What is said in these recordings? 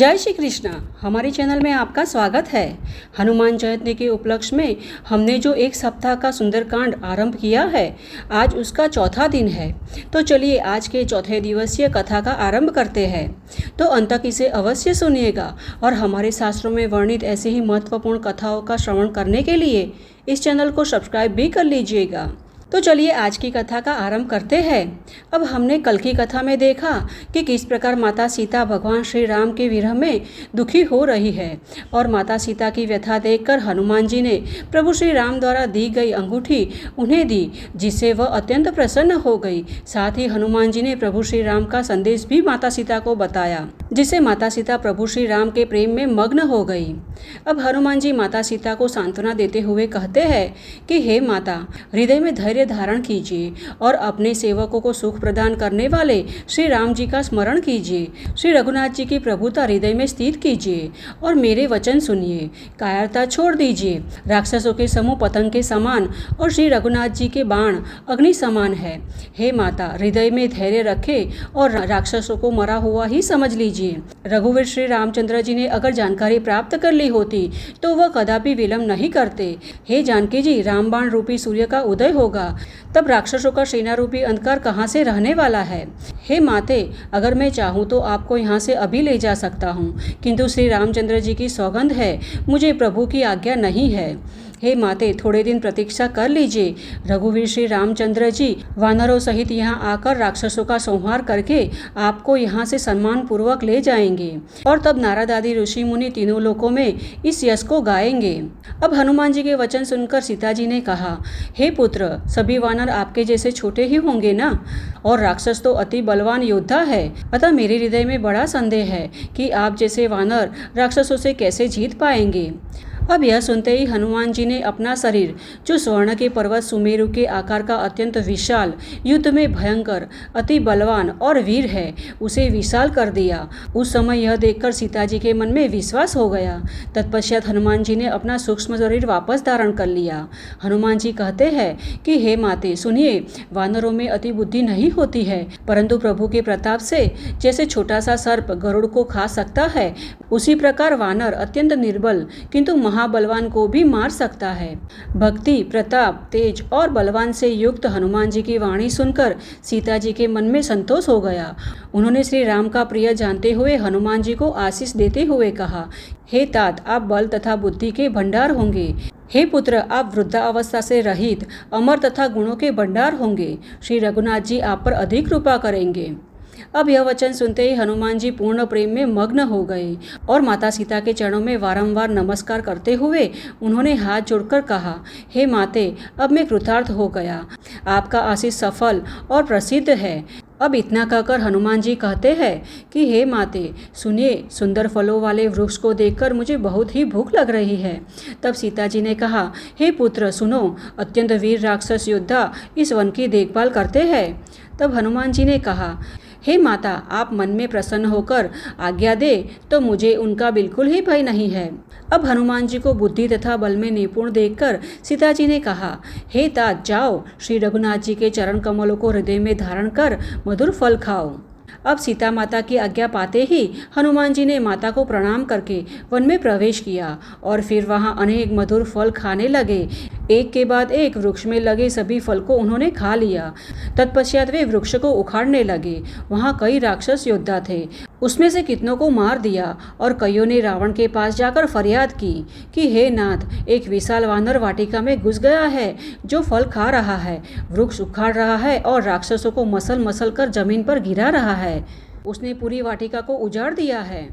जय श्री कृष्णा। हमारे चैनल में आपका स्वागत है। हनुमान जयंती के उपलक्ष्य में हमने जो एक सप्ताह का सुंदरकांड आरंभ किया है, आज उसका चौथा दिन है। तो चलिए आज के चौथे दिवसीय कथा का आरंभ करते हैं। तो अंत तक इसे अवश्य सुनिएगा और हमारे शास्त्रों में वर्णित ऐसे ही महत्वपूर्ण कथाओं का श्रवण करने के लिए इस चैनल को सब्सक्राइब भी कर लीजिएगा। तो चलिए आज की कथा का आरंभ करते हैं। अब हमने कल की कथा में देखा कि किस प्रकार माता सीता भगवान श्री राम के विरह में दुखी हो रही है और माता सीता की व्यथा देखकर हनुमान जी ने प्रभु श्री राम द्वारा दी गई अंगूठी उन्हें दी, जिससे वह अत्यंत प्रसन्न हो गई। साथ ही हनुमान जी ने प्रभु श्री राम का संदेश भी माता सीता को बताया, जिससे माता सीता प्रभु श्री राम के प्रेम में मग्न हो गई। अब हनुमान जी माता सीता को सांत्वना देते हुए कहते हैं कि हे माता, हृदय में धैर्य धारण कीजिए और अपने सेवकों को सुख प्रदान करने वाले श्री राम जी का स्मरण कीजिए। श्री रघुनाथ जी की प्रभुता हृदय में स्थित कीजिए और मेरे वचन सुनिए। कायरता छोड़ दीजिए। राक्षसों के समूह पतंग के समान और श्री रघुनाथ जी के बाण अग्नि समान है। हे माता, हृदय में धैर्य रखे और राक्षसों को मरा हुआ ही समझ लीजिए। रघुवीर श्री रामचंद्र जी ने अगर जानकारी प्राप्त कर ली होती तो वह कदापि विलंब नहीं करते। हे जानकी जी, रामबाण रूपी सूर्य का उदय होगा, तब राक्षसों का सेना रूपी अंधकार कहाँ से रहने वाला है। हे माते, अगर मैं चाहूँ तो आपको यहाँ से अभी ले जा सकता हूँ, किंतु श्री रामचंद्र जी की सौगंध है, मुझे प्रभु की आज्ञा नहीं है। हे माते, थोड़े दिन प्रतीक्षा कर लीजिए। रघुवीर श्री रामचंद्र जी वानरों सहित यहाँ आकर राक्षसों का संहार करके आपको यहाँ से सम्मान पूर्वक ले जाएंगे और तब नारद आदि ऋषि मुनि तीनों लोकों में इस यश को गाएंगे। अब हनुमान जी के वचन सुनकर सीता जी ने कहा, हे पुत्र, सभी वानर आपके जैसे छोटे ही होंगे ना, और राक्षस तो अति बलवान योद्धा है। अतः मेरे हृदय में बड़ा संदेह है कि आप जैसे वानर राक्षसों से कैसे जीत पाएंगे। अब यह सुनते ही हनुमान जी ने अपना शरीर, जो स्वर्ण के पर्वत सुमेरु के आकार का अत्यंत विशाल, युद्ध में भयंकर, अति बलवान और वीर है, उसे विशाल कर दिया। उस समय यह देखकर सीता जी के मन में विश्वास हो गया। तत्पश्चात हनुमान जी ने अपना सूक्ष्म शरीर वापस धारण कर लिया। हनुमान जी कहते हैं कि हे माते सुनिए, वानरों में अति बुद्धि नहीं होती है, परंतु प्रभु के प्रताप से जैसे छोटा सा सर्प गरुड़ को खा सकता है, उसी प्रकार वानर अत्यंत निर्बल किंतु महाबलवान को भी मार सकता है। भक्ति, प्रताप, तेज और बलवान से युक्त हनुमान जी की वाणी सुनकर सीता जी के मन में संतोष हो गया। उन्होंने श्री राम का प्रिय जानते हुए हनुमान जी को आशीष देते हुए कहा, हे तात, आप बल तथा बुद्धि के भंडार होंगे। हे पुत्र, आप वृद्धावस्था से रहित अमर तथा गुणों के भंडार होंगे। श्री रघुनाथ जी आप पर अधिक कृपा करेंगे। अब यह वचन सुनते ही हनुमान जी पूर्ण प्रेम में मग्न हो गए और माता सीता के चरणों में वारंवार नमस्कार करते हुए उन्होंने हाथ जोड़कर कहा, हे माते, अब मैं कृतार्थ हो गया। आपका आशीष सफल और प्रसिद्ध है। अब इतना कहकर हनुमान जी कहते हैं कि हे माते सुनिए, सुंदर फलों वाले वृक्ष को देखकर मुझे बहुत ही भूख लग रही है। तब सीता जी ने कहा, हे पुत्र सुनो, अत्यंत वीर राक्षस योद्धा इस वन की देखभाल करते हैं। तब हनुमान जी ने कहा, हे माता, आप मन में प्रसन्न होकर आज्ञा दे तो मुझे उनका बिल्कुल ही भय नहीं है। अब हनुमान जी को बुद्धि तथा बल में निपुण देखकर सीता जी ने कहा, हे तात, जाओ, श्री रघुनाथ जी के चरण कमलों को हृदय में धारण कर मधुर फल खाओ। अब सीता माता की आज्ञा पाते ही हनुमान जी ने माता को प्रणाम करके वन में प्रवेश किया और फिर वहां अनेक मधुर फल खाने लगे। एक के बाद एक वृक्ष में लगे सभी फल को उन्होंने खा लिया। तत्पश्चात वे वृक्ष को उखाड़ने लगे। वहां कई राक्षस योद्धा थे, उसमें से कितनों को मार दिया और कईयों ने रावण के पास जाकर फरियाद की कि हे नाथ, एक विशाल वानर वाटिका में घुस गया है, जो फल खा रहा है, वृक्ष उखाड़ रहा है और राक्षसों को मसल मसल कर जमीन पर गिरा रहा है। उसने पूरी वाटिका को उजाड़ दिया है।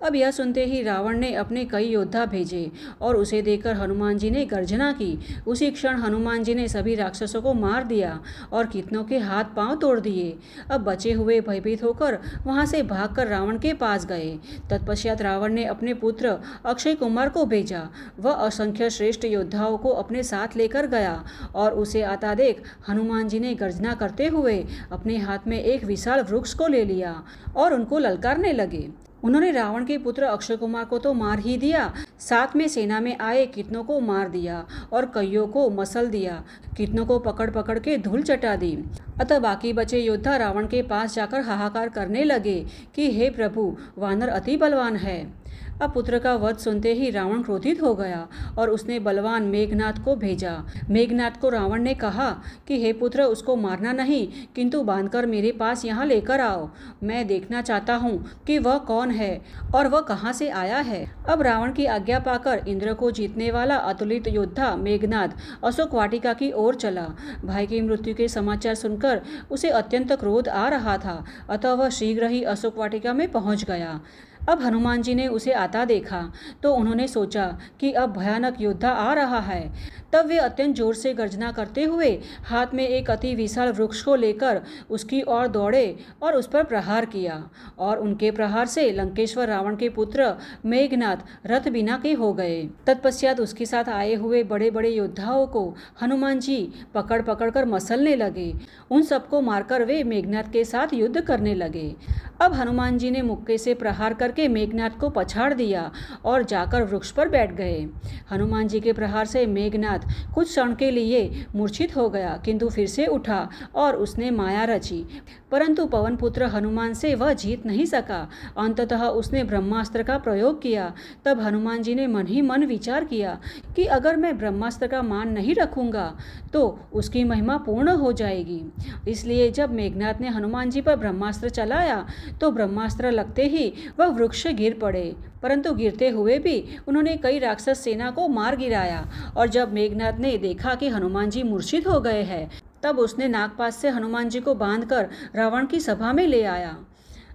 अब यह सुनते ही रावण ने अपने कई योद्धा भेजे और उसे देखकर हनुमान जी ने गर्जना की। उसी क्षण हनुमान जी ने सभी राक्षसों को मार दिया और कितनों के हाथ पांव तोड़ दिए। अब बचे हुए भयभीत होकर वहां से भागकर रावण के पास गए। तत्पश्चात रावण ने अपने पुत्र अक्षय कुमार को भेजा। वह असंख्य श्रेष्ठ योद्धाओं को अपने साथ लेकर गया और उसे आता देख हनुमान जी ने गर्जना करते हुए अपने हाथ में एक विशाल वृक्ष को ले लिया और उनको ललकारने लगे। उन्होंने रावण के पुत्र अक्षय कुमार को तो मार ही दिया, साथ में सेना में आए कितनों को मार दिया और कईयों को मसल दिया, कितनों को पकड़ पकड़ के धूल चटा दी। अतः बाकी बचे योद्धा रावण के पास जाकर हाहाकार करने लगे कि हे प्रभु, वानर अति बलवान है। अब पुत्र का वध सुनते ही रावण क्रोधित हो गया और उसने बलवान मेघनाद को भेजा। मेघनाद को रावण ने कहा कि हे पुत्र, उसको मारना नहीं किंतु बांधकर मेरे पास यहाँ लेकर आओ। मैं देखना चाहता हूँ कि वह कौन है और वह कहाँ से आया है। अब रावण की आज्ञा पाकर इंद्र को जीतने वाला अतुलित योद्धा मेघनाद अशोक वाटिका की ओर चला। भाई की मृत्यु के समाचार सुनकर उसे अत्यंत क्रोध आ रहा था, अतः वह शीघ्र ही अशोक वाटिका में पहुँच गया। अब हनुमान जी ने उसे आता देखा तो उन्होंने सोचा कि अब भयानक योद्धा आ रहा है। तब वे अत्यंत जोर से गर्जना करते हुए हाथ में एक अति विशाल वृक्ष को लेकर उसकी ओर दौड़े और उस पर प्रहार किया और उनके प्रहार से लंकेश्वर रावण के पुत्र मेघनाद रथ बिना के हो गए। तत्पश्चात उसके साथ आए हुए बड़े बड़े योद्धाओं को हनुमान जी पकड़ पकड़ कर मसलने लगे। उन सबको मारकर वे मेघनाद के साथ युद्ध करने लगे। अब हनुमान जी ने मुक्के से प्रहार करके मेघनाद को पछाड़ दिया और जाकर वृक्ष पर बैठ गए। हनुमान जी के प्रहार से मेघनाद कुछ क्षण के लिए मूर्छित हो गया, किंतु फिर से उठा और उसने माया रची, परंतु पवन पुत्र हनुमान से वह जीत नहीं सका। अंततः उसने ब्रह्मास्त्र का प्रयोग किया। तब हनुमान जी ने मन ही मन विचार किया कि अगर मैं ब्रह्मास्त्र का मान नहीं रखूंगा तो उसकी महिमा पूर्ण हो जाएगी। इसलिए जब मेघनाद ने हनुमान जी पर ब्रह्मास्त्र चलाया तो ब्रह्मास्त्र लगते ही वह वृक्ष से गिर पड़े, परंतु गिरते हुए भी उन्होंने कई राक्षस सेना को मार गिराया। और जब मेघनाद ने देखा कि हनुमान जी मूर्छित हो गए हैं, तब उसने नागपाश से हनुमान जी को बांधकर रावण की सभा में ले आया।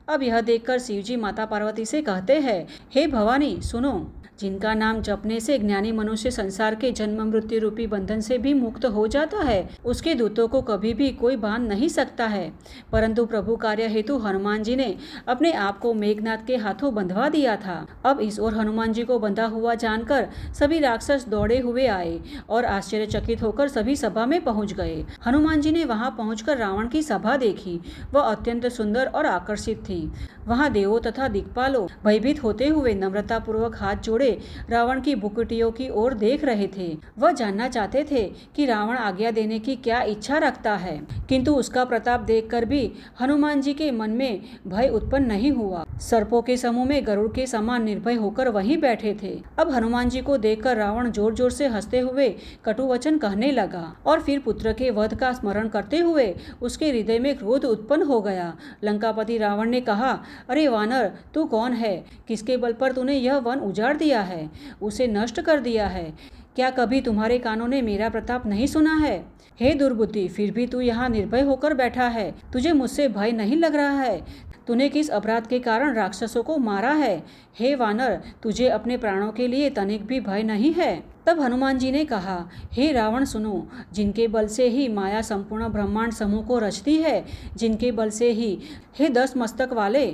अब यह देखकर शिवजी माता पार्वती से कहते हैं, हे भवानी सुनो, जिनका नाम जपने से ज्ञानी मनुष्य संसार के जन्म मृत्यु रूपी बंधन से भी मुक्त हो जाता है, उसके दूतों को कभी भी कोई बांध नहीं सकता है। परंतु प्रभु कार्य हेतु हनुमान जी ने अपने आप को मेघनाद के हाथों बंधवा दिया था। अब इस ओर हनुमान जी को बंधा हुआ जानकर सभी राक्षस दौड़े हुए आए और आश्चर्यचकित होकर सभी सभा में पहुंच गए। हनुमान जी ने वहां पहुंचकर रावण की सभा देखी। वह अत्यंत सुंदर और आकर्षित थी। वहां देवों तथा दिक्पालों भयभीत होते हुए नम्रता पूर्वक हाथ जोड़े रावण की भुकुटियों की ओर देख रहे थे। वह जानना चाहते थे कि रावण आज्ञा देने की क्या इच्छा रखता है, किंतु उसका प्रताप देखकर भी हनुमान जी के मन में भय उत्पन्न नहीं हुआ। सर्पों के समूह में गरुड़ के समान निर्भय होकर वहीं बैठे थे। अब हनुमान जी को देखकर रावण जोर जोर से हंसते हुए कटु वचन कहने लगा और फिर पुत्र के वध का स्मरण करते हुए उसके हृदय में क्रोध उत्पन्न हो गया। लंकापति रावण ने कहा, अरे वानर, तू कौन है? किसके बल पर तूने यह वन उजाड़ दिया है, उसे नष्ट कर दिया है? क्या कभी तुम्हारे कानों ने मेरा प्रताप नहीं सुना है? हे दुर्बुद्धि, फिर भी तू यहाँ निर्भय होकर बैठा है। तुझे मुझसे भय नहीं लग रहा है? तूने किस अपराध के कारण राक्षसों को मारा है? हे वानर, तुझे अपने प्राणों के लिए तनिक भी भय नहीं है? तब हनुमान जी ने कहा, हे रावण सुनो, जिनके बल से ही माया संपूर्ण ब्रह्मांड समूह को रचती है, जिनके बल से ही हे 10 मस्तक वाले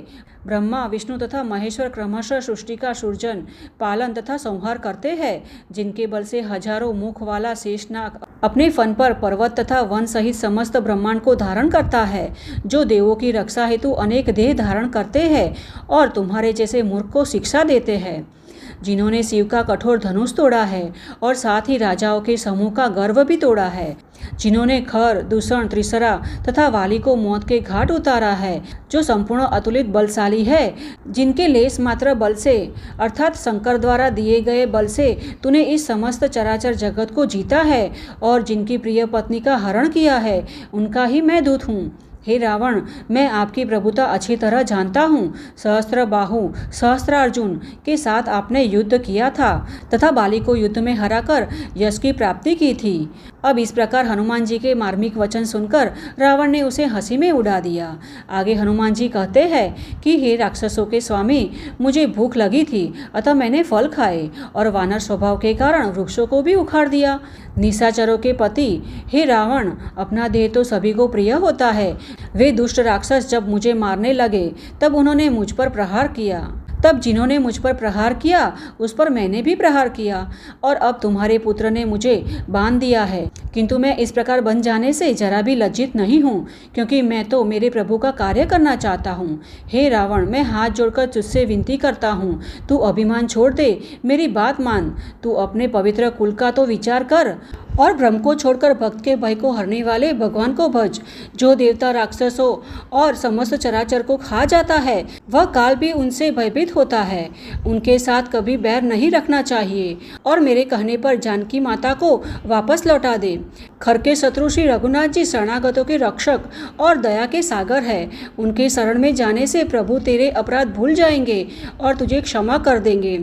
ब्रह्मा विष्णु तथा महेश्वर क्रमशः सृष्टि का सृजन पालन तथा संहार करते हैं, जिनके बल से हजारों मुख वाला शेषनाग अपने फन पर पर्वत तथा वन सहित समस्त ब्रह्मांड को धारण करता है, जो देवों की रक्षा हेतु अनेक देह धारण करते हैं और तुम्हारे जैसे मूर्ख को शिक्षा देते हैं, जिन्होंने शिव का कठोर धनुष तोड़ा है और साथ ही राजाओं के समूह का गर्व भी तोड़ा है, जिन्होंने खर, दूषण, त्रिसरा तथा वाली को मौत के घाट उतारा है, जो संपूर्ण अतुलित बलशाली है, जिनके लेस मात्र बल से अर्थात शंकर द्वारा दिए गए बल से तूने इस समस्त चराचर जगत को जीता है और जिनकी प्रिय पत्नी का हरण किया है, उनका ही मैं दूत हूँ। हे रावण, मैं आपकी प्रभुता अच्छी तरह जानता हूँ। सहस्त्र बाहु सहस्त्रार्जुन के साथ आपने युद्ध किया था तथा बाली को युद्ध में हराकर यश की प्राप्ति की थी। अब इस प्रकार हनुमान जी के मार्मिक वचन सुनकर रावण ने उसे हंसी में उड़ा दिया। आगे हनुमान जी कहते हैं कि हे राक्षसों के स्वामी, मुझे भूख लगी थी, अतः मैंने फल खाए और वानर स्वभाव के कारण वृक्षों को भी उखाड़ दिया। निशाचरों के पति, हे रावण, अपना देह तो सभी को प्रिय होता है। वे दुष्ट राक्षस जब मुझे मारने लगे तब उन्होंने मुझ पर प्रहार किया। तब जिन्होंने मुझ पर प्रहार किया उस पर मैंने भी प्रहार किया, और अब तुम्हारे पुत्र ने मुझे बांध दिया है। किंतु मैं इस प्रकार बन जाने से जरा भी लज्जित नहीं हूँ, क्योंकि मैं तो मेरे प्रभु का कार्य करना चाहता हूँ। हे रावण, मैं हाथ जोड़कर तुझसे विनती करता हूँ, तू अभिमान छोड़ दे, मेरी बात मान। तू अपने पवित्र कुल का तो विचार कर और ब्रह्म को छोड़कर भक्त के भय को हरने वाले भगवान को भज। जो देवता राक्षसों और समस्त चराचर को खा जाता है, वह काल भी उनसे भयभीत होता है। उनके साथ कभी बैर नहीं रखना चाहिए, और मेरे कहने पर जानकी माता को वापस लौटा दे। खर के शत्रु श्री रघुनाथ जी शरणागतों के रक्षक और दया के सागर है। उनके शरण में जाने से प्रभु तेरे अपराध भूल जाएंगे और तुझे क्षमा कर देंगे,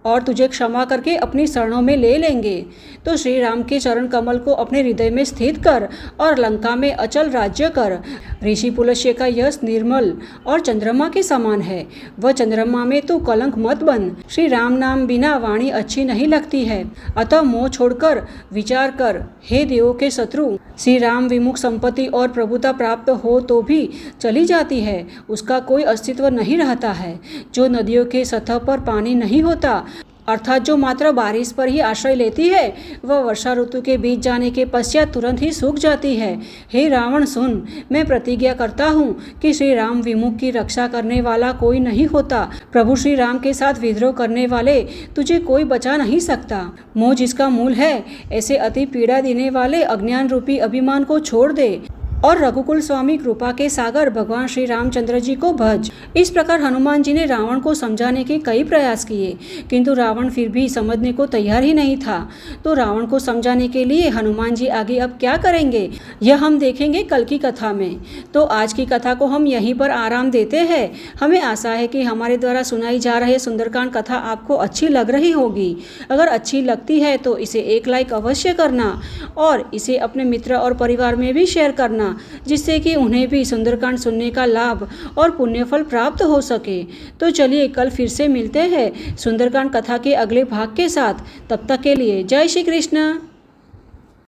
और तुझे क्षमा करके अपनी शरणों में ले लेंगे। तो श्री राम के चरण कमल को अपने हृदय में स्थित कर और लंका में अचल राज्य कर। ऋषि पुलस्त्य का यश निर्मल और चंद्रमा के समान है, वह चंद्रमा में तू कलंक मत बन। श्री राम नाम बिना वाणी अच्छी नहीं लगती है, अतः मोह छोड़कर विचार कर। हे देवों के शत्रु, श्री राम विमुख संपत्ति और प्रभुता प्राप्त हो तो भी चली जाती है, उसका कोई अस्तित्व नहीं रहता है। जो नदियों के सतह पर पानी नहीं होता, अर्थात जो मात्र बारिश पर ही आश्रय लेती है, वह वर्षा ऋतु के बीत जाने के पश्चात तुरंत ही सूख जाती है। हे रावण सुन, मैं प्रतिज्ञा करता हूँ कि श्री राम विमुख की रक्षा करने वाला कोई नहीं होता। प्रभु श्री राम के साथ विद्रोह करने वाले तुझे कोई बचा नहीं सकता। मोह जिसका मूल है, ऐसे अति पीड़ा देने वाले अज्ञान रूपी अभिमान को छोड़ दे और रघुकुल स्वामी कृपा के सागर भगवान श्री रामचंद्र जी को भज। इस प्रकार हनुमान जी ने रावण को समझाने के कई प्रयास किए, किंतु रावण फिर भी समझने को तैयार ही नहीं था। तो रावण को समझाने के लिए हनुमान जी आगे अब क्या करेंगे, यह हम देखेंगे कल की कथा में। तो आज की कथा को हम यहीं पर आराम देते हैं। हमें आशा है कि हमारे द्वारा सुनाई जा रही सुंदरकांड कथा आपको अच्छी लग रही होगी। अगर अच्छी लगती है तो इसे एक लाइक अवश्य करना, और इसे अपने मित्र और परिवार में भी शेयर करना, जिससे कि उन्हें भी सुंदरकांड सुनने का लाभ और पुण्यफल प्राप्त हो सके। तो चलिए कल फिर से मिलते हैं सुंदरकांड कथा के अगले भाग के साथ। तब तक के लिए जय श्री कृष्ण।